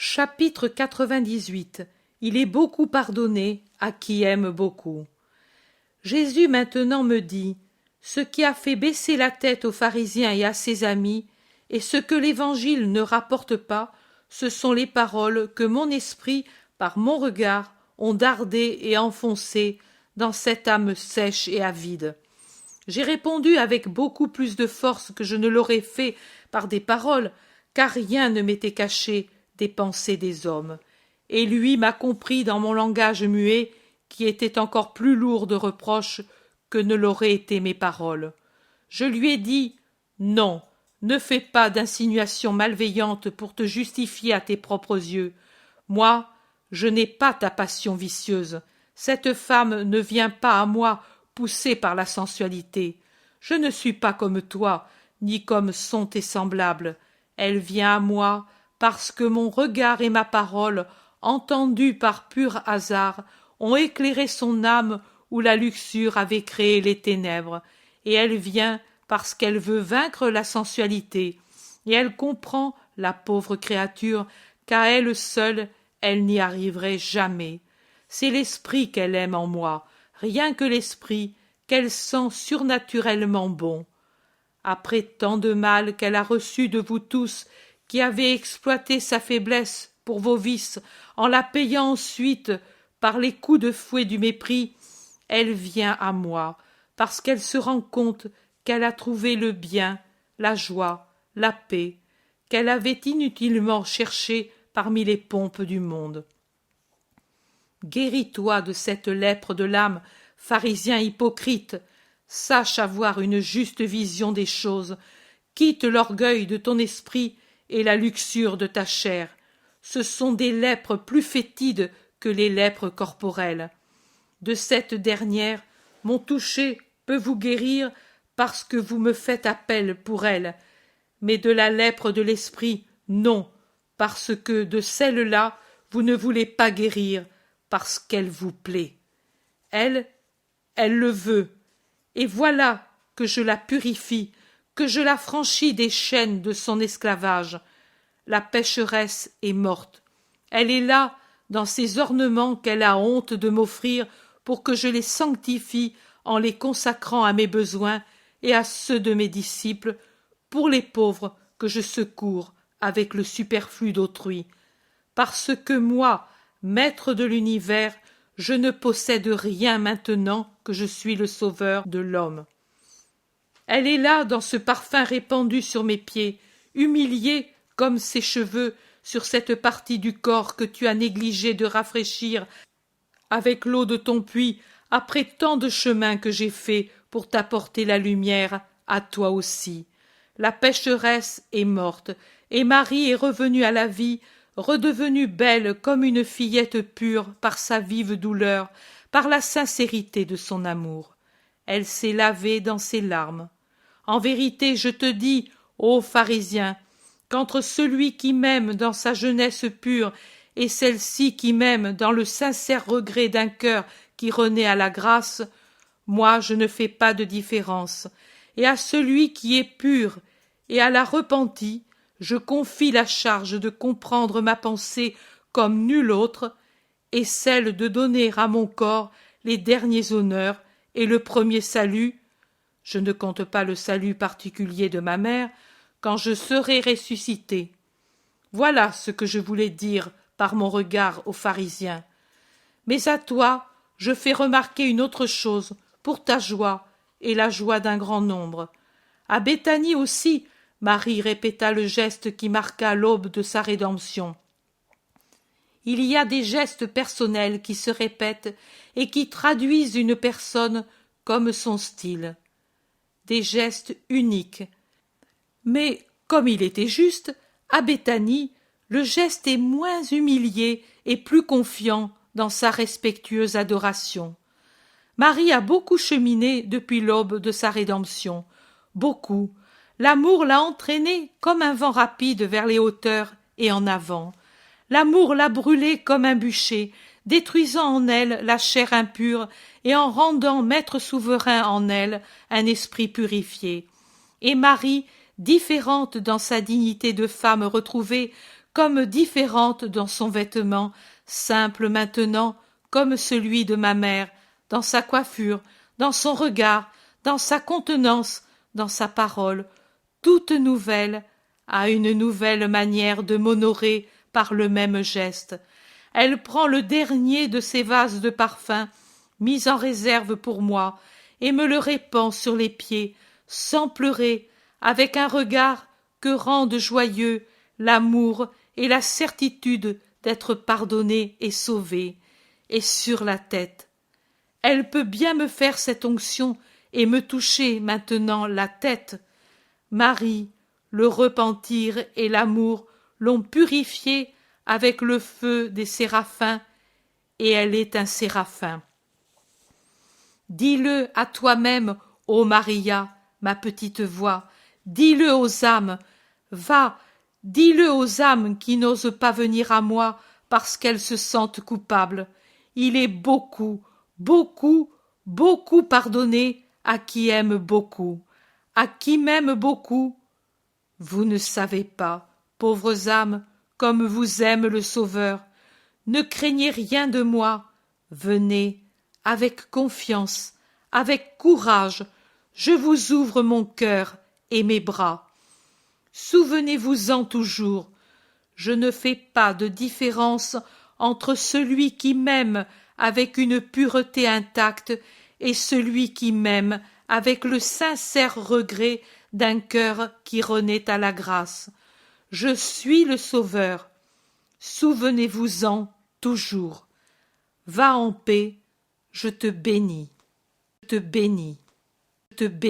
Chapitre 98. Il est beaucoup pardonné à qui aime beaucoup. Jésus maintenant me dit: ce qui a fait baisser la tête aux pharisiens et à ses amis, et ce que l'Évangile ne rapporte pas, ce sont les paroles que mon esprit, par mon regard, ont dardées et enfoncées dans cette âme sèche et avide. J'ai répondu avec beaucoup plus de force que je ne l'aurais fait par des paroles, car rien ne m'était caché des pensées des hommes. Et lui m'a compris dans mon langage muet, qui était encore plus lourd de reproches que ne l'auraient été mes paroles. Je lui ai dit: non, ne fais pas d'insinuations malveillantes pour te justifier à tes propres yeux. Moi, je n'ai pas ta passion vicieuse. Cette femme ne vient pas à moi poussée par la sensualité. Je ne suis pas comme toi, ni comme sont tes semblables. Elle vient à moi parce que mon regard et ma parole, entendus par pur hasard, ont éclairé son âme où la luxure avait créé les ténèbres, et elle vient parce qu'elle veut vaincre la sensualité, et elle comprend, la pauvre créature, qu'à elle seule elle n'y arriverait jamais. C'est l'esprit qu'elle aime en moi, rien que l'esprit, qu'elle sent surnaturellement bon. Après tant de mal qu'elle a reçu de vous tous, qui avez exploité sa faiblesse pour vos vices, en la payant ensuite par les coups de fouet du mépris, elle vient à moi, parce qu'elle se rend compte qu'elle a trouvé le bien, la joie, la paix, qu'elle avait inutilement cherché parmi les pompes du monde. Guéris-toi de cette lèpre de l'âme, pharisien hypocrite, sache avoir une juste vision des choses, quitte l'orgueil de ton esprit et la luxure de ta chair. Ce sont des lèpres plus fétides que les lèpres corporelles. De cette dernière, mon toucher peut vous guérir parce que vous me faites appel pour elle, mais de la lèpre de l'esprit, non, parce que de celle-là, vous ne voulez pas guérir, parce qu'elle vous plaît. Elle le veut, et voilà que je la purifie, que je la franchis des chaînes de son esclavage. La pécheresse est morte. Elle est là, dans ces ornements qu'elle a honte de m'offrir, pour que je les sanctifie en les consacrant à mes besoins et à ceux de mes disciples, pour les pauvres que je secours avec le superflu d'autrui. Parce que moi, maître de l'univers, je ne possède rien maintenant que je suis le sauveur de l'homme. Elle est là dans ce parfum répandu sur mes pieds, humiliée comme ses cheveux sur cette partie du corps que tu as négligé de rafraîchir avec l'eau de ton puits après tant de chemin que j'ai fait pour t'apporter la lumière à toi aussi. La pécheresse est morte, et Marie est revenue à la vie, redevenue belle comme une fillette pure par sa vive douleur, par la sincérité de son amour. Elle s'est lavée dans ses larmes. En vérité, je te dis, ô pharisien, qu'entre celui qui m'aime dans sa jeunesse pure et celle-ci qui m'aime dans le sincère regret d'un cœur qui renaît à la grâce, moi je ne fais pas de différence, et à celui qui est pur et à la repentie, je confie la charge de comprendre ma pensée comme nulle autre, et celle de donner à mon corps les derniers honneurs et le premier salut, je ne compte pas le salut particulier de ma mère, quand je serai ressuscité. Voilà ce que je voulais dire par mon regard aux pharisiens. Mais à toi, je fais remarquer une autre chose, pour ta joie et la joie d'un grand nombre. À Béthanie aussi, Marie répéta le geste qui marqua l'aube de sa rédemption. Il y a des gestes personnels qui se répètent et qui traduisent une personne comme son style. Des gestes uniques. Mais, comme il était juste, à Béthanie, le geste est moins humilié et plus confiant dans sa respectueuse adoration. Marie a beaucoup cheminé depuis l'aube de sa rédemption. Beaucoup. L'amour l'a entraînée comme un vent rapide vers les hauteurs et en avant. L'amour l'a brûlée comme un bûcher, détruisant en elle la chair impure et en rendant maître souverain en elle un esprit purifié. Et Marie, différente dans sa dignité de femme retrouvée, comme différente dans son vêtement, simple maintenant comme celui de ma mère, dans sa coiffure, dans son regard, dans sa contenance, dans sa parole, toute nouvelle, a une nouvelle manière de m'honorer par le même geste. Elle prend le dernier de ces vases de parfums, mis en réserve pour moi, et me le répand sur les pieds, sans pleurer, avec un regard que rendent joyeux l'amour et la certitude d'être pardonné et sauvé, et sur la tête. Elle peut bien me faire cette onction et me toucher maintenant la tête. Marie, le repentir et l'amour l'ont purifiée avec le feu des séraphins, et elle est un séraphin. Dis-le à toi-même, ô Maria, ma petite voix, dis-le aux âmes, va, dis-le aux âmes qui n'osent pas venir à moi parce qu'elles se sentent coupables. Il est beaucoup, beaucoup, beaucoup pardonné à qui aime beaucoup. À qui m'aime beaucoup? Vous ne savez pas, pauvres âmes, comme vous aime le Sauveur. Ne craignez rien de moi. Venez, avec confiance, avec courage, je vous ouvre mon cœur et mes bras. Souvenez-vous-en toujours, je ne fais pas de différence entre celui qui m'aime avec une pureté intacte et celui qui m'aime avec le sincère regret d'un cœur qui renaît à la grâce. Je suis le Sauveur. Souvenez-vous-en toujours. Va en paix, je te bénis, je te bénis, je te bénis.